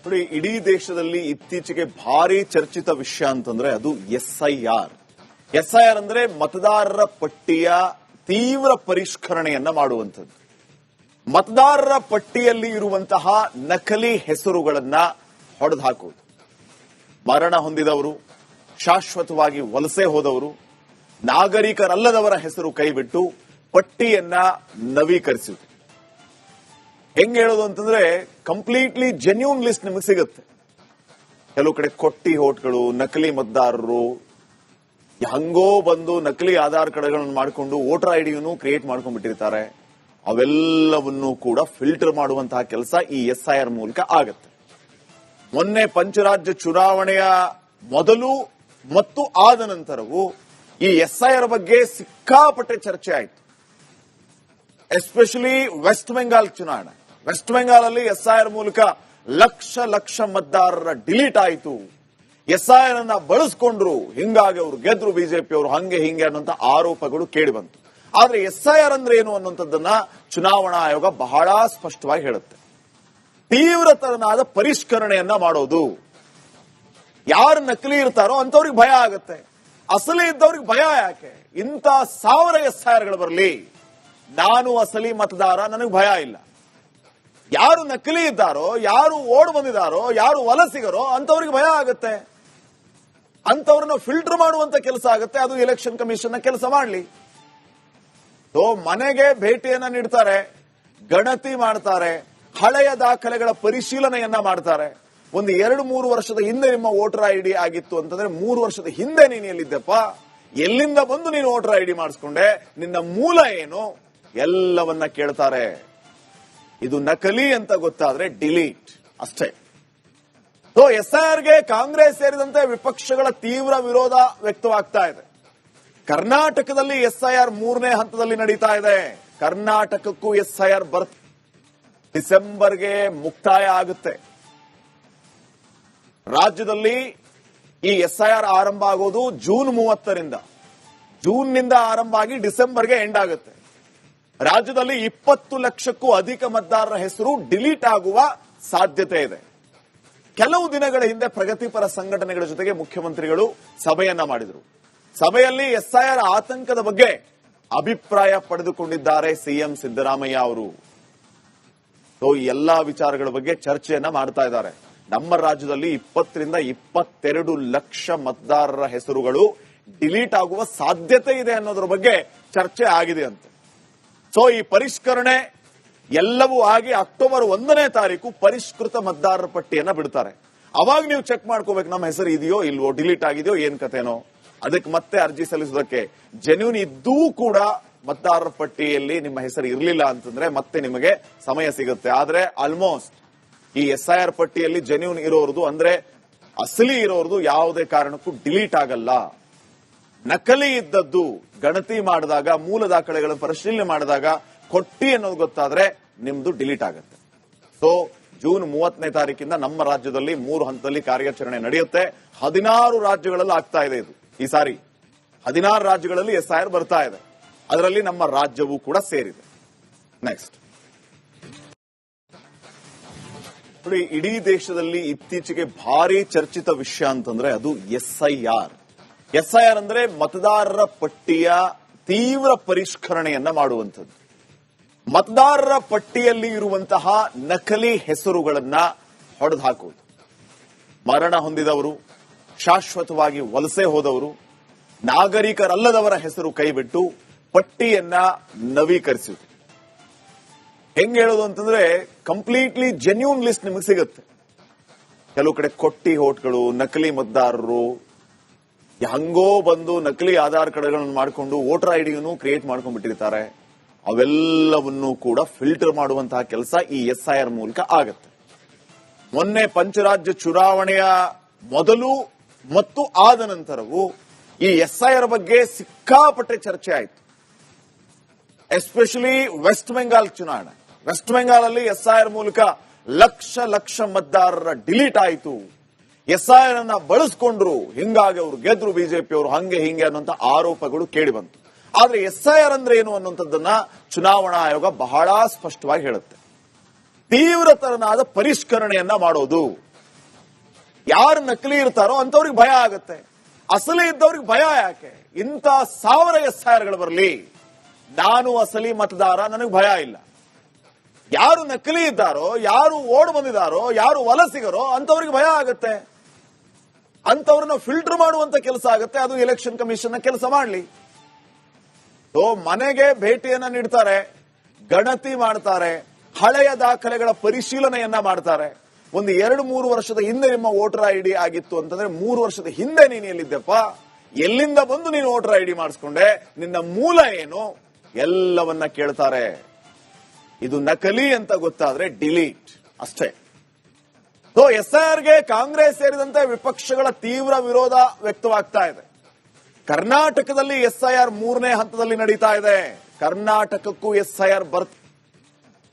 ನೋಡಿ, ಇಡೀ ದೇಶದಲ್ಲಿ ಇತ್ತೀಚೆಗೆ ಭಾರಿ ಚರ್ಚಿತ ವಿಷಯ ಅಂತಂದ್ರೆ ಅದು ಎಸ್ಐಆರ್. ಎಸ್ಐಆರ್ ಅಂದ್ರೆ ಮತದಾರರ ಪಟ್ಟಿಯ ತೀವ್ರ ಪರಿಷ್ಕರಣೆಯನ್ನ ಮಾಡುವಂಥದ್ದು. ಮತದಾರರ ಪಟ್ಟಿಯಲ್ಲಿ ಇರುವಂತಹ ನಕಲಿ ಹೆಸರುಗಳನ್ನ ಹೊಡೆದು ಹಾಕುವುದು. ಮರಣ ಹೊಂದಿದವರು, ಶಾಶ್ವತವಾಗಿ ವಲಸೆ ಹೋದವರು, ನಾಗರಿಕರಲ್ಲದವರ ಹೆಸರು ಕೈಬಿಟ್ಟು ಪಟ್ಟಿಯನ್ನ ನವೀಕರಿಸುವುದು. ಹೆಂಗ್ ಹೇಳೋದು ಅಂತಂದ್ರೆ ಕಂಪ್ಲೀಟ್ಲಿ ಜೆನ್ಯೂನ್ ಲಿಸ್ಟ್ ನಿಮಗೆ ಸಿಗುತ್ತೆ. ಕೆಲವು ಕಡೆ ಕೊಟ್ಟಿ ಹೋಟ್ಗಳು, ನಕಲಿ ಮತದಾರರು ಹಂಗೋ ಬಂದು ನಕಲಿ ಆಧಾರ್ ಕಾರ್ಡ್ಗಳನ್ನು ಮಾಡಿಕೊಂಡು ವೋಟರ್ ಐಡಿಯನ್ನು ಕ್ರಿಯೇಟ್ ಮಾಡ್ಕೊಂಡ್ಬಿಟ್ಟಿರ್ತಾರೆ. ಅವೆಲ್ಲವನ್ನೂ ಕೂಡ ಫಿಲ್ಟರ್ ಮಾಡುವಂತಹ ಕೆಲಸ ಈ ಎಸ್ಐಆರ್ ಮೂಲಕ ಆಗತ್ತೆ. ಮೊನ್ನೆ ಪಂಚರಾಜ್ಯ ಚುನಾವಣೆಯ ಮೊದಲು ಮತ್ತು ಆದ ನಂತರವೂ ಈ ಎಸ್ಐಆರ್ ಬಗ್ಗೆ ಸಿಕ್ಕಾಪಟ್ಟೆ ಚರ್ಚೆ ಆಯಿತು. ಎಸ್ಪೆಷಲಿ ವೆಸ್ಟ್ ಬೆಂಗಾಲ್ ಚುನಾವಣೆ. ವೆಸ್ಟ್ ಬೆಂಗಾಲಲ್ಲಿ ಎಸ್ಐಆರ್ ಮೂಲಕ ಲಕ್ಷ ಮತದಾರರ ಡಿಲೀಟ್ ಆಯಿತು. ಎಸ್ಐಆರ್ ಅನ್ನ ಬಳಸ್ಕೊಂಡ್ರು, ಹಿಂಗಾಗಿ ಅವರು ಗೆದ್ರು ಬಿಜೆಪಿಯವರು, ಹಂಗೆ ಹಿಂಗೆ ಅನ್ನುವಂತ ಆರೋಪಗಳು ಕೇಳಿ ಬಂತು. ಆದ್ರೆ ಎಸ್ಐಆರ್ ಅಂದ್ರೆ ಏನು ಅನ್ನುವಂಥದ್ದನ್ನ ಚುನಾವಣಾ ಆಯೋಗ ಬಹಳ ಸ್ಪಷ್ಟವಾಗಿ ಹೇಳುತ್ತೆ. ತೀವ್ರತರನಾದ ಪರಿಷ್ಕರಣೆಯನ್ನ ಮಾಡೋದು. ಯಾರು ನಕಲಿ ಇರ್ತಾರೋ ಅಂತವ್ರಿಗೆ ಭಯ ಆಗುತ್ತೆ, ಅಸಲಿ ಇದ್ದವ್ರಿಗೆ ಭಯ ಯಾಕೆ? ಇಂಥ 1000 ಎಸ್ಐಆರ್ಗಳು ಬರಲಿ, ನಾನು ಅಸಲಿ ಮತದಾರ, ನನಗೆ ಭಯ ಇಲ್ಲ. ಯಾರು ನಕಲಿ ಇದ್ದಾರೋ, ಯಾರು ಓಡ್ ಬಂದಿದ್ದಾರೋ, ಯಾರು ವಲಸಿಗರೋ ಅಂತವ್ರಿಗೆ ಭಯ ಆಗುತ್ತೆ. ಅಂತವ್ರನ್ನ ಫಿಲ್ಟರ್ ಮಾಡುವಂತ ಕೆಲಸ ಆಗುತ್ತೆ. ಅದು ಎಲೆಕ್ಷನ್ ಕಮಿಷನ್ ಕೆಲಸ ಮಾಡಲಿ. ಮನೆಗೆ ಭೇಟಿಯನ್ನ ನೀಡ್ತಾರೆ, ಗಣತಿ ಮಾಡ್ತಾರೆ, ಹಳೆಯ ದಾಖಲೆಗಳ ಪರಿಶೀಲನೆಯನ್ನ ಮಾಡ್ತಾರೆ. ಒಂದು 2-3 ವರ್ಷದ ಹಿಂದೆ ನಿಮ್ಮ ವೋಟರ್ ಐಡಿ ಆಗಿತ್ತು ಅಂತಂದ್ರೆ 3 ವರ್ಷದ ಹಿಂದೆ ನೀನು ಎಲ್ಲಿದ್ದಪ್ಪ, ಎಲ್ಲಿಂದ ಬಂದು ನೀನು ವೋಟರ್ ಐಡಿ ಮಾಡಿಸ್ಕೊಂಡೆ, ನಿನ್ನ ಮೂಲ ಏನು, ಎಲ್ಲವನ್ನ ಕೇಳ್ತಾರೆ. ಇದು ನಕಲಿ ಅಂತ ಗೊತ್ತಾದ್ರೆ ಡಿಲೀಟ್ ಅಷ್ಟೇ. ಎಸ್ಐಆರ್ಗೆ ಕಾಂಗ್ರೆಸ್ ಸೇರಿದಂತೆ ವಿಪಕ್ಷಗಳ ತೀವ್ರ ವಿರೋಧ ವ್ಯಕ್ತವಾಗ್ತಾ ಇದೆ. ಕರ್ನಾಟಕದಲ್ಲಿ ಎಸ್ಐಆರ್ 3ನೇ ಹಂತದಲ್ಲಿ ನಡೀತಾ ಇದೆ. ಕರ್ನಾಟಕಕ್ಕೂ ಎಸ್ಐಆರ್ ಡಿಸೆಂಬರ್ಗೆ ಮುಕ್ತಾಯ ಆಗುತ್ತೆ. ರಾಜ್ಯದಲ್ಲಿ ಈ ಎಸ್ಐಆರ್ ಆರಂಭ ಆಗೋದು ಜೂನ್ 30ರಿಂದ. ಜೂನ್ನಿಂದ ಆರಂಭ ಆಗಿ ಡಿಸೆಂಬರ್ಗೆ ಎಂಡ್ ಆಗುತ್ತೆ. ರಾಜ್ಯದಲ್ಲಿ 20 ಲಕ್ಷಕ್ಕೂ ಅಧಿಕ ಮತದಾರರ ಹೆಸರು ಡಿಲೀಟ್ ಆಗುವ ಸಾಧ್ಯತೆ ಇದೆ. ಕೆಲವು ದಿನಗಳ ಹಿಂದೆ ಪ್ರಗತಿಪರ ಸಂಘಟನೆಗಳ ಜೊತೆಗೆ ಮುಖ್ಯಮಂತ್ರಿಗಳು ಸಭೆಯನ್ನ ಮಾಡಿದರು. ಸಭೆಯಲ್ಲಿ ಎಸ್ಐಆರ್ ಆತಂಕದ ಬಗ್ಗೆ ಅಭಿಪ್ರಾಯ ಪಡೆದುಕೊಂಡಿದ್ದಾರೆ ಸಿಎಂ ಸಿದ್ದರಾಮಯ್ಯ ಅವರು. ಎಲ್ಲಾ ವಿಚಾರಗಳ ಬಗ್ಗೆ ಚರ್ಚೆಯನ್ನ ಮಾಡ್ತಾ ಇದ್ದಾರೆ. ನಮ್ಮ ರಾಜ್ಯದಲ್ಲಿ 20ರಿಂದ 22 ಲಕ್ಷ ಮತದಾರರ ಹೆಸರುಗಳು ಡಿಲೀಟ್ ಆಗುವ ಸಾಧ್ಯತೆ ಇದೆ ಅನ್ನೋದ್ರ ಬಗ್ಗೆ ಚರ್ಚೆ ಆಗಿದೆ ಅಂತೆ. ಈ ಪರಿಷ್ಕರಣೆ ಎಲ್ಲವೂ ಆಗಿ ಅಕ್ಟೋಬರ್ 1ನೇ ತಾರೀಕು ಪರಿಷ್ಕೃತ ಮತದಾರರ ಪಟ್ಟಿಯನ್ನ ಬಿಡ್ತಾರೆ. ಅವಾಗ ನೀವು ಚೆಕ್ ಮಾಡ್ಕೋಬೇಕು, ನಮ್ಮ ಹೆಸರು ಇದೆಯೋ ಇಲ್ವೋ, ಡಿಲೀಟ್ ಆಗಿದೆಯೋ ಏನ್ ಕಥೆನೋ. ಅದಕ್ಕೆ ಮತ್ತೆ ಅರ್ಜಿ ಸಲ್ಲಿಸೋದಕ್ಕೆ ಜೆನ್ಯೂನ್ ಇದ್ದೂ ಕೂಡ ಮತದಾರರ ಪಟ್ಟಿಯಲ್ಲಿ ನಿಮ್ಮ ಹೆಸರು ಇರಲಿಲ್ಲ ಅಂತಂದ್ರೆ ಮತ್ತೆ ನಿಮಗೆ ಸಮಯ ಸಿಗುತ್ತೆ. ಆದ್ರೆ ಆಲ್ಮೋಸ್ಟ್ ಈ ಎಸ್ಐಆರ್ ಪಟ್ಟಿಯಲ್ಲಿ ಜೆನ್ಯೂನ್ ಇರೋರ್ದು ಅಂದ್ರೆ ಅಸಲಿ ಇರೋರ್ದು ಯಾವುದೇ ಕಾರಣಕ್ಕೂ ಡಿಲೀಟ್ ಆಗಲ್ಲ. ನಕಲಿ ಇದ್ದದ್ದು ಗಣತಿ ಮಾಡಿದಾಗ, ಮೂಲ ದಾಖಲೆಗಳನ್ನು ಪರಿಶೀಲನೆ ಮಾಡಿದಾಗ ಕೊಟ್ಟಿ ಅನ್ನೋದು ಗೊತ್ತಾದ್ರೆ ನಿಮ್ದು ಡಿಲೀಟ್ ಆಗುತ್ತೆ. ಜೂನ್ 30ನೇ ತಾರೀಕಿಂದ ನಮ್ಮ ರಾಜ್ಯದಲ್ಲಿ 3 ಹಂತದಲ್ಲಿ ಕಾರ್ಯಾಚರಣೆ ನಡೆಯುತ್ತೆ. 16 ರಾಜ್ಯಗಳಲ್ಲಿ ಆಗ್ತಾ ಇದೆ ಇದು. ಈ ಸಾರಿ 16 ರಾಜ್ಯಗಳಲ್ಲಿ ಎಸ್ಐಆರ್ ಬರ್ತಾ ಇದೆ. ಅದರಲ್ಲಿ ನಮ್ಮ ರಾಜ್ಯವೂ ಕೂಡ ಸೇರಿದೆ. ನೆಕ್ಸ್ಟ್ ನೋಡಿ, ಇಡೀ ದೇಶದಲ್ಲಿ ಇತ್ತೀಚೆಗೆ ಭಾರಿ ಚರ್ಚಿತ ವಿಷಯ ಅಂತಂದ್ರೆ ಅದು ಎಸ್ಐಆರ್. ಎಸ್ಐಆರ್ ಅಂದ್ರೆ ಮತದಾರರ ಪಟ್ಟಿಯ ತೀವ್ರ ಪರಿಷ್ಕರಣೆಯನ್ನ ಮಾಡುವಂಥದ್ದು. ಮತದಾರರ ಪಟ್ಟಿಯಲ್ಲಿ ಇರುವಂತಹ ನಕಲಿ ಹೆಸರುಗಳನ್ನ ಹೊಡೆದು ಹಾಕುವುದು. ಮರಣ ಹೊಂದಿದವರು, ಶಾಶ್ವತವಾಗಿ ವಲಸೆ ಹೋದವರು, ನಾಗರಿಕರಲ್ಲದವರ ಹೆಸರು ಕೈಬಿಟ್ಟು ಪಟ್ಟಿಯನ್ನ ನವೀಕರಿಸುವುದು. ಹೆಂಗ್ ಹೇಳೋದು ಅಂತಂದ್ರೆ ಕಂಪ್ಲೀಟ್ಲಿ ಜೆನ್ಯೂನ್ ಲಿಸ್ಟ್ ನಿಮಗೆ ಸಿಗುತ್ತೆ. ಕೆಲವು ಕಡೆ ಕೊಟ್ಟಿ ಹೋಟ್ಗಳು, ನಕಲಿ ಮತದಾರರು ಹಂಗೋ ಬಂದು ನಕಲಿ ಆಧಾರ್ ಕಾರ್ಡ್ಗಳನ್ನು ಮಾಡಿಕೊಂಡು ವೋಟರ್ ಐಡಿಯನ್ನು ಕ್ರಿಯೇಟ್ ಮಾಡ್ಕೊಂಡ್ಬಿಟ್ಟಿರ್ತಾರೆ. ಅವೆಲ್ಲವನ್ನೂ ಕೂಡ ಫಿಲ್ಟರ್ ಮಾಡುವಂತಹ ಕೆಲಸ ಈ ಎಸ್ಐಆರ್ ಮೂಲಕ ಆಗತ್ತೆ. ಮೊನ್ನೆ ಪಂಚರಾಜ್ಯ ಚುನಾವಣೆಯ ಮೊದಲು ಮತ್ತು ಆದ ನಂತರವೂ ಈ ಎಸ್ಐಆರ್ ಬಗ್ಗೆ ಸಿಕ್ಕಾಪಟ್ಟೆ ಚರ್ಚೆ ಆಯಿತು. ಎಸ್ಪೆಷಲಿ ವೆಸ್ಟ್ ಬೆಂಗಾಲ್ ಚುನಾವಣೆ. ವೆಸ್ಟ್ ಬೆಂಗಾಲಲ್ಲಿ ಎಸ್ಐಆರ್ ಮೂಲಕ ಲಕ್ಷ ಮತದಾರರ ಡಿಲೀಟ್ ಆಯಿತು. ಎಸ್ಐಆರ್ ಅನ್ನ ಬಳಸ್ಕೊಂಡ್ರು, ಹಿಂಗಾಗಿ ಅವರು ಗೆದ್ರು ಬಿಜೆಪಿಯವರು, ಹಂಗೆ ಹಿಂಗೆ ಅನ್ನುವಂತ ಆರೋಪಗಳು ಕೇಳಿ ಬಂತು. ಆದ್ರೆ ಎಸ್ಐಆರ್ ಅಂದ್ರೆ ಏನು ಅನ್ನುವಂಥದ್ದನ್ನ ಚುನಾವಣಾ ಆಯೋಗ ಬಹಳ ಸ್ಪಷ್ಟವಾಗಿ ಹೇಳುತ್ತೆ. ತೀವ್ರತರನಾದ ಪರಿಷ್ಕರಣೆಯನ್ನ ಮಾಡೋದು. ಯಾರು ನಕಲಿ ಇರ್ತಾರೋ ಅಂತವ್ರಿಗೆ ಭಯ ಆಗುತ್ತೆ. ಅಸಲಿ ಇದ್ದವ್ರಿಗೆ ಭಯ ಯಾಕೆ? ಇಂಥ 1000 SIRಗಳು ಬರಲಿ, ನಾನು ಅಸಲಿ ಮತದಾರ, ನನಗೆ ಭಯ ಇಲ್ಲ. ಯಾರು ನಕಲಿ ಇದ್ದಾರೋ, ಯಾರು ಓಡ್ ಬಂದಿದ್ದಾರೋ, ಯಾರು ವಲಸಿಗರೋ ಅಂತವ್ರಿಗೆ ಭಯ ಆಗುತ್ತೆ. ಅಂತವ್ರನ್ನ ಫಿಲ್ಟರ್ ಮಾಡುವಂತ ಕೆಲಸ ಆಗುತ್ತೆ. ಅದು ಎಲೆಕ್ಷನ್ ಕಮಿಷನ್ ಕೆಲಸ ಮಾಡಲಿ. ಮನೆಗೆ ಭೇಟಿಯನ್ನ ನೀಡ್ತಾರೆ, ಗಣತಿ ಮಾಡ್ತಾರೆ, ಹಳೆಯ ದಾಖಲೆಗಳ ಪರಿಶೀಲನೆಯನ್ನ ಮಾಡ್ತಾರೆ. ಒಂದು 2-3 ವರ್ಷದ ಹಿಂದೆ ನಿಮ್ಮ ವೋಟರ್ ID ಆಗಿತ್ತು ಅಂತಂದ್ರೆ 3 ವರ್ಷದ ಹಿಂದೆ ನೀನು ಎಲ್ಲಿದ್ದೆಪ್ಪ, ಎಲ್ಲಿಂದ ಬಂದು ನೀನು ವೋಟರ್ ID ಮಾಡಿಸ್ಕೊಂಡೆ, ನಿನ್ನ ಮೂಲ ಏನು, ಎಲ್ಲವನ್ನ ಕೇಳ್ತಾರೆ. ಇದು ನಕಲಿ ಅಂತ ಗೊತ್ತಾದ್ರೆ ಡಿಲೀಟ್ ಅಷ್ಟೇ. SIRಗೆ ಕಾಂಗ್ರೆಸ್ ಸೇರಿದಂತೆ ವಿಪಕ್ಷಗಳ ತೀವ್ರ ವಿರೋಧ ವ್ಯಕ್ತವಾಗ್ತಾ ಇದೆ. ಕರ್ನಾಟಕದಲ್ಲಿ SIR 3ನೇ ಹಂತದಲ್ಲಿ ನಡೀತಾ ಇದೆ. ಕರ್ನಾಟಕಕ್ಕೂ SIR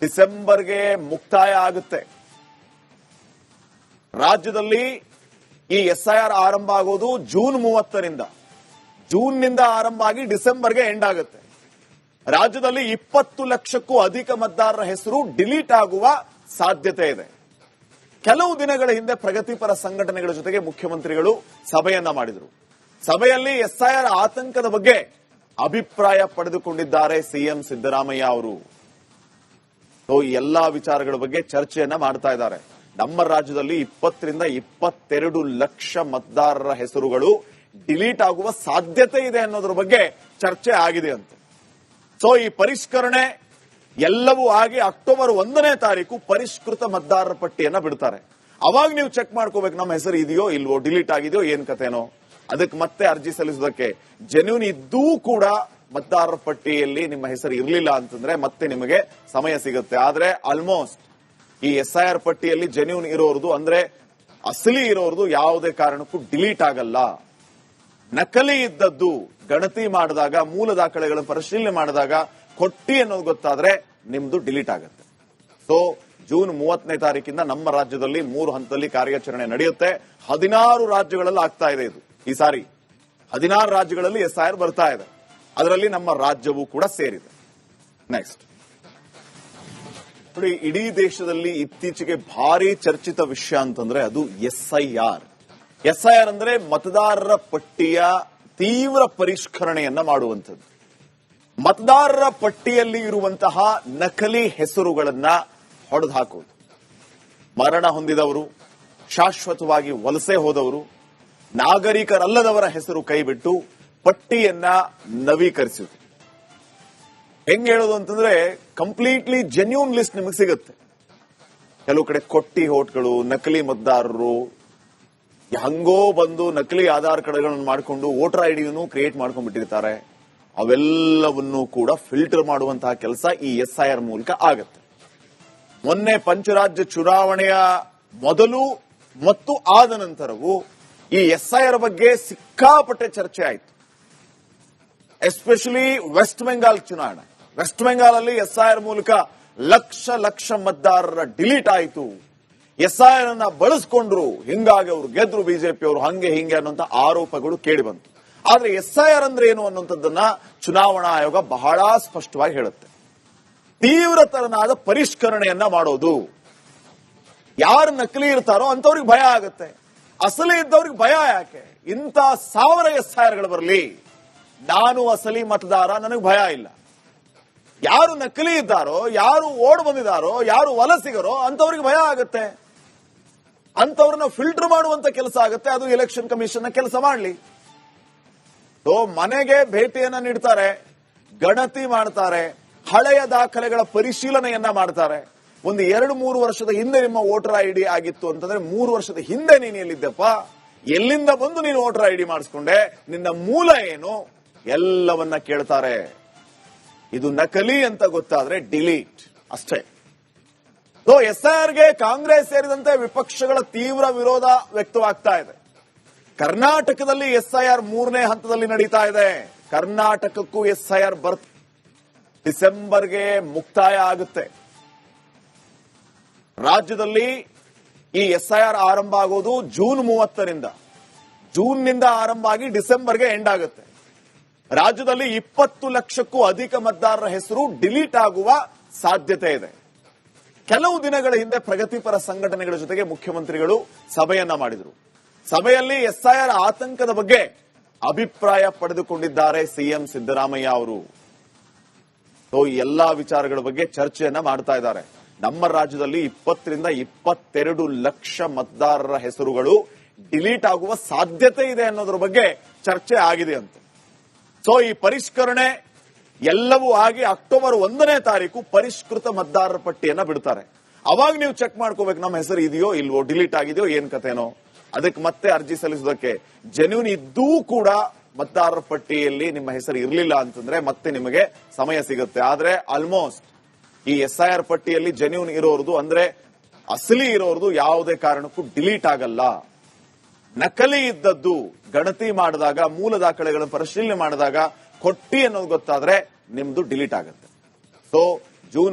ಡಿಸೆಂಬರ್ಗೆ ಮುಕ್ತಾಯ ಆಗುತ್ತೆ. ರಾಜ್ಯದಲ್ಲಿ ಈ SIR ಆರಂಭ ಆಗೋದು ಜೂನ್ 30ರಿಂದ. ಜೂನ್ನಿಂದ ಆರಂಭ ಆಗಿ ಡಿಸೆಂಬರ್ಗೆ ಎಂಡ್ ಆಗುತ್ತೆ. ರಾಜ್ಯದಲ್ಲಿ 20 ಲಕ್ಷಕ್ಕೂ ಅಧಿಕ ಮತದಾರರ ಹೆಸರು ಡಿಲೀಟ್ ಆಗುವ ಸಾಧ್ಯತೆ ಇದೆ. ಕೆಲವು ದಿನಗಳ ಹಿಂದೆ ಪ್ರಗತಿಪರ ಸಂಘಟನೆಗಳ ಜೊತೆಗೆ ಮುಖ್ಯಮಂತ್ರಿಗಳು ಸಭೆಯನ್ನ ಮಾಡಿದರು. ಸಭೆಯಲ್ಲಿ SIR ಆತಂಕದ ಬಗ್ಗೆ ಅಭಿಪ್ರಾಯ ಪಡೆದುಕೊಂಡಿದ್ದಾರೆ ಸಿಎಂ ಸಿದ್ದರಾಮಯ್ಯ ಅವರು. ಎಲ್ಲಾ ವಿಚಾರಗಳ ಬಗ್ಗೆ ಚರ್ಚೆಯನ್ನ ಮಾಡ್ತಾ ಇದ್ದಾರೆ. ನಮ್ಮ ರಾಜ್ಯದಲ್ಲಿ 20ರಿಂದ 22 ಲಕ್ಷ ಮತದಾರರ ಹೆಸರುಗಳು ಡಿಲೀಟ್ ಆಗುವ ಸಾಧ್ಯತೆ ಇದೆ ಅನ್ನೋದ್ರ ಬಗ್ಗೆ ಚರ್ಚೆ ಆಗಿದೆ ಅಂತ. ಈ ಪರಿಷ್ಕರಣೆ ಎಲ್ಲವೂ ಆಗಿ ಅಕ್ಟೋಬರ್ 1ನೇ ತಾರೀಕು ಪರಿಷ್ಕೃತ ಮತದಾರರ ಪಟ್ಟಿಯನ್ನ ಬಿಡ್ತಾರೆ. ಅವಾಗ ನೀವು ಚೆಕ್ ಮಾಡ್ಕೋಬೇಕು, ನಮ್ಮ ಹೆಸರು ಇದೆಯೋ ಇಲ್ವೋ, ಡಿಲೀಟ್ ಆಗಿದೆಯೋ ಏನ್ ಕಥೆನೋ. ಅದಕ್ಕೆ ಮತ್ತೆ ಅರ್ಜಿ ಸಲ್ಲಿಸೋದಕ್ಕೆ ಜೆನ್ಯೂನ್ ಇದ್ದೂ ಕೂಡ ಮತದಾರರ ಪಟ್ಟಿಯಲ್ಲಿ ನಿಮ್ಮ ಹೆಸರು ಇರಲಿಲ್ಲ ಅಂತಂದ್ರೆ ಮತ್ತೆ ನಿಮಗೆ ಸಮಯ ಸಿಗುತ್ತೆ. ಆದ್ರೆ ಆಲ್ಮೋಸ್ಟ್ ಈ SIR ಪಟ್ಟಿಯಲ್ಲಿ ಜೆನ್ಯೂನ್ ಇರೋರ್ದು ಅಂದ್ರೆ ಅಸಲಿ ಇರೋರ್ದು ಯಾವುದೇ ಕಾರಣಕ್ಕೂ ಡಿಲೀಟ್ ಆಗಲ್ಲ. ನಕಲಿ ಇದ್ದದ್ದು ಗಣತಿ ಮಾಡಿದಾಗ, ಮೂಲ ದಾಖಲೆಗಳನ್ನು ಪರಿಶೀಲನೆ ಮಾಡಿದಾಗ ಕೊಟ್ಟಿ ಅನ್ನೋದು ಗೊತ್ತಾದ್ರೆ ನಿಮ್ದು ಡಿಲೀಟ್ ಆಗುತ್ತೆ. ಜೂನ್ 30ನೇ ತಾರೀಕಿಂದ ನಮ್ಮ ರಾಜ್ಯದಲ್ಲಿ 3 ಹಂತದಲ್ಲಿ ಕಾರ್ಯಾಚರಣೆ ನಡೆಯುತ್ತೆ. 16 ರಾಜ್ಯಗಳಲ್ಲಿ ಆಗ್ತಾ ಇದೆ ಇದು. ಈ ಸಾರಿ 16 ರಾಜ್ಯಗಳಲ್ಲಿ SIR ಬರ್ತಾ ಇದೆ. ಅದರಲ್ಲಿ ನಮ್ಮ ರಾಜ್ಯವೂ ಕೂಡ ಸೇರಿದೆ. ನೆಕ್ಸ್ಟ್ ನೋಡಿ, ಇಡೀ ದೇಶದಲ್ಲಿ ಇತ್ತೀಚೆಗೆ ಭಾರಿ ಚರ್ಚಿತ ವಿಷಯ ಅಂತಂದ್ರೆ ಅದು SIR. SIR ಅಂದ್ರೆ ಮತದಾರರ ಪಟ್ಟಿಯ ತೀವ್ರ ಪರಿಷ್ಕರಣೆಯನ್ನ ಮಾಡುವಂಥದ್ದು. ಮತದಾರರ ಪಟ್ಟಿಯಲ್ಲಿ ಇರುವಂತಹ ನಕಲಿ ಹೆಸರುಗಳನ್ನ ಹೊಡೆದು ಹಾಕುವುದು. ಮರಣ ಹೊಂದಿದವರು, ಶಾಶ್ವತವಾಗಿ ವಲಸೆ ಹೋದವರು, ನಾಗರಿಕರಲ್ಲದವರ ಹೆಸರು ಕೈಬಿಟ್ಟು ಪಟ್ಟಿಯನ್ನ ನವೀಕರಿಸುವುದು. ಹೆಂಗ್ ಹೇಳೋದು ಅಂತಂದ್ರೆ ಕಂಪ್ಲೀಟ್ಲಿ ಜೆನ್ಯೂನ್ ಲಿಸ್ಟ್ ನಿಮಗೆ ಸಿಗುತ್ತೆ. ಕೆಲವು ಕಡೆ ಕೊಟ್ಟಿ ಹೋಟ್ಗಳು, ನಕಲಿ ಮತದಾರರು ಹಂಗೋ ಬಂದು ನಕಲಿ ಆಧಾರ್ ಕಾರ್ಡ್ಗಳನ್ನು ಮಾಡಿಕೊಂಡು ವೋಟರ್ ಐಡಿಯನ್ನು ಕ್ರಿಯೇಟ್ ಮಾಡ್ಕೊಂಡ್ಬಿಟ್ಟಿರ್ತಾರೆ. ಅವೆಲ್ಲವನ್ನೂ ಕೂಡ ಫಿಲ್ಟರ್ ಮಾಡುವಂತಹ ಕೆಲಸ ಈ SIR ಮೂಲಕ ಆಗುತ್ತೆ. ಮೊನ್ನೆ ಪಂಚರಾಜ್ಯ ಚುನಾವಣೆಯ ಮೊದಲು ಮತ್ತು ಆದ ನಂತರವೂ ಈ SIR ಬಗ್ಗೆ ಸಿಕ್ಕಾಪಟ್ಟೆ ಚರ್ಚೆ ಆಯಿತು. ಎಸ್ಪೆಷಲಿ ವೆಸ್ಟ್ ಬೆಂಗಾಲ್ ಚುನಾವಣೆ. ವೆಸ್ಟ್ ಬೆಂಗಾಲಲ್ಲಿ SIR ಮೂಲಕ ಲಕ್ಷ ಮತದಾರರ ಡಿಲೀಟ್ ಆಯಿತು. SIR ಅನ್ನ ಬಳಸ್ಕೊಂಡ್ರು, ಹಿಂಗಾಗಿ ಅವರು ಗೆದ್ರು, ಬಿಜೆಪಿ ಅವರು ಹಂಗೆ ಹಿಂಗೆ ಅನ್ನುವಂತ ಆರೋಪಗಳು ಕೇಳಿ ಬಂತು. ಆದ್ರೆ SIR ಅಂದ್ರೆ ಏನು ಅನ್ನುವಂಥದ್ದನ್ನ ಚುನಾವಣಾ ಆಯೋಗ ಬಹಳ ಸ್ಪಷ್ಟವಾಗಿ ಹೇಳುತ್ತೆ. ತೀವ್ರತರನಾದ ಪರಿಷ್ಕರಣೆಯನ್ನ ಮಾಡೋದು. ಯಾರು ನಕಲಿ ಇರ್ತಾರೋ ಅಂತವ್ರಿಗೆ ಭಯ ಆಗುತ್ತೆ. ಅಸಲಿ ಇದ್ದವ್ರಿಗೆ ಭಯ ಯಾಕೆ? ಇಂಥ 1000 SIRಗಳು ಬರಲಿ, ನಾನು ಅಸಲಿ ಮತದಾರ, ನನಗೆ ಭಯ ಇಲ್ಲ. ಯಾರು ನಕಲಿ ಇದ್ದಾರೋ, ಯಾರು ಓಡ್ ಬಂದಿದ್ದಾರೋ, ಯಾರು ವಲಸಿಗರೋ ಅಂತವ್ರಿಗೆ ಭಯ ಆಗುತ್ತೆ. ಅಂತವ್ರನ್ನ ಫಿಲ್ಟರ್ ಮಾಡುವಂತ ಕೆಲಸ ಆಗುತ್ತೆ. ಅದು ಎಲೆಕ್ಷನ್ ಕಮಿಷನ್ ಕೆಲಸ ಮಾಡಲಿ. ಮನೆಗೆ ಭೇಟಿಯನ್ನ ನೀಡ್ತಾರೆ, ಗಣತಿ ಮಾಡ್ತಾರೆ, ಹಳೆಯ ದಾಖಲೆಗಳ ಪರಿಶೀಲನೆಯನ್ನ ಮಾಡ್ತಾರೆ. ಒಂದು 2-3 ವರ್ಷದ ಹಿಂದೆ ನಿಮ್ಮ ವೋಟರ್ ID ಆಗಿತ್ತು ಅಂತಂದ್ರೆ 3 ವರ್ಷದ ಹಿಂದೆ ನೀನು ಎಲ್ಲಿದ್ದೆಪ್ಪ, ಎಲ್ಲಿಂದ ಬಂದು ನೀನು ವೋಟರ್ ID ಮಾಡಿಸ್ಕೊಂಡೆ, ನಿನ್ನ ಮೂಲ ಏನು, ಎಲ್ಲವನ್ನ ಕೇಳ್ತಾರೆ. ಇದು ನಕಲಿ ಅಂತ ಗೊತ್ತಾದ್ರೆ ಡಿಲೀಟ್ ಅಷ್ಟೇ. SIRಗೆ ಕಾಂಗ್ರೆಸ್ ಸೇರಿದಂತೆ ವಿಪಕ್ಷಗಳ ತೀವ್ರ ವಿರೋಧ ವ್ಯಕ್ತವಾಗ್ತಾ ಇದೆ. ಕರ್ನಾಟಕದಲ್ಲಿ SIR 3ನೇ ಹಂತದಲ್ಲಿ ನಡೀತಾ ಇದೆ. ಕರ್ನಾಟಕಕ್ಕೂ SIR ಡಿಸೆಂಬರ್ಗೆ ಮುಕ್ತಾಯ ಆಗುತ್ತೆ. ರಾಜ್ಯದಲ್ಲಿ ಈ SIR ಆರಂಭ ಆಗೋದು ಜೂನ್ 30ರಿಂದ. ಜೂನ್ನಿಂದ ಆರಂಭ ಆಗಿ ಡಿಸೆಂಬರ್ಗೆ ಎಂಡ್ ಆಗುತ್ತೆ. ರಾಜ್ಯದಲ್ಲಿ 20 ಲಕ್ಷಕ್ಕೂ ಅಧಿಕ ಮತದಾರರ ಹೆಸರು ಡಿಲೀಟ್ ಆಗುವ ಸಾಧ್ಯತೆ ಇದೆ. ಕೆಲವು ದಿನಗಳ ಹಿಂದೆ ಪ್ರಗತಿಪರ ಸಂಘಟನೆಗಳ ಜೊತೆಗೆ ಮುಖ್ಯಮಂತ್ರಿಗಳು ಸಭೆಯನ್ನ ಮಾಡಿದರು. ಸಭೆಯಲ್ಲಿ ಎಸ್ಐಆರ್ ಆತಂಕದ ಬಗ್ಗೆ ಅಭಿಪ್ರಾಯ ಪಡೆದುಕೊಂಡಿದ್ದಾರೆ ಸಿಎಂ ಸಿದ್ದರಾಮಯ್ಯ ಅವರು. ಈ ಎಲ್ಲಾ ವಿಚಾರಗಳ ಬಗ್ಗೆ ಚರ್ಚೆಯನ್ನ ಮಾಡ್ತಾ ಇದ್ದಾರೆ. ನಮ್ಮ ರಾಜ್ಯದಲ್ಲಿ 20ರಿಂದ 22 ಲಕ್ಷ ಮತದಾರರ ಹೆಸರುಗಳು ಡಿಲೀಟ್ ಆಗುವ ಸಾಧ್ಯತೆ ಇದೆ ಅನ್ನೋದ್ರ ಬಗ್ಗೆ ಚರ್ಚೆ ಆಗಿದೆ ಅಂತೆ. ಈ ಪರಿಷ್ಕರಣೆ ಎಲ್ಲವೂ ಆಗಿ ಅಕ್ಟೋಬರ್ 1ನೇ ತಾರೀಕು ಪರಿಷ್ಕೃತ ಮತದಾರರ ಪಟ್ಟಿಯನ್ನ ಬಿಡ್ತಾರೆ. ಅವಾಗ ನೀವು ಚೆಕ್ ಮಾಡ್ಕೋಬೇಕು, ನಮ್ಮ ಹೆಸರು ಇದೆಯೋ ಇಲ್ವೋ, ಡಿಲೀಟ್ ಆಗಿದೆಯೋ ಏನ್ ಕಥೆನೋ. ಅದಕ್ಕೆ ಮತ್ತೆ ಅರ್ಜಿ ಸಲ್ಲಿಸೋದಕ್ಕೆ ಜೆನ್ಯೂನ್ ಇದ್ದೂ ಕೂಡ ಮತದಾರರ ಪಟ್ಟಿಯಲ್ಲಿ ನಿಮ್ಮ ಹೆಸರು ಇರಲಿಲ್ಲ ಅಂತಂದ್ರೆ ಮತ್ತೆ ನಿಮಗೆ ಸಮಯ ಸಿಗುತ್ತೆ. ಆದ್ರೆ ಆಲ್ಮೋಸ್ಟ್ ಈ ಎಸ್ಐಆರ್ ಪಟ್ಟಿಯಲ್ಲಿ ಜೆನ್ಯೂನ್ ಇರೋರ್ದು ಅಂದ್ರೆ ಅಸಲಿ ಇರೋರ್ದು ಯಾವುದೇ ಕಾರಣಕ್ಕೂ ಡಿಲೀಟ್ ಆಗಲ್ಲ. ನಕಲಿ ಇದ್ದದ್ದು ಗಣತಿ ಮಾಡಿದಾಗ, ಮೂಲ ದಾಖಲೆಗಳನ್ನು ಪರಿಶೀಲನೆ ಮಾಡಿದಾಗ ಕೊಟ್ಟಿ ಅನ್ನೋದು ಗೊತ್ತಾದ್ರೆ ನಿಮ್ದು ಡಿಲೀಟ್ ಆಗುತ್ತೆ. ಜೂನ್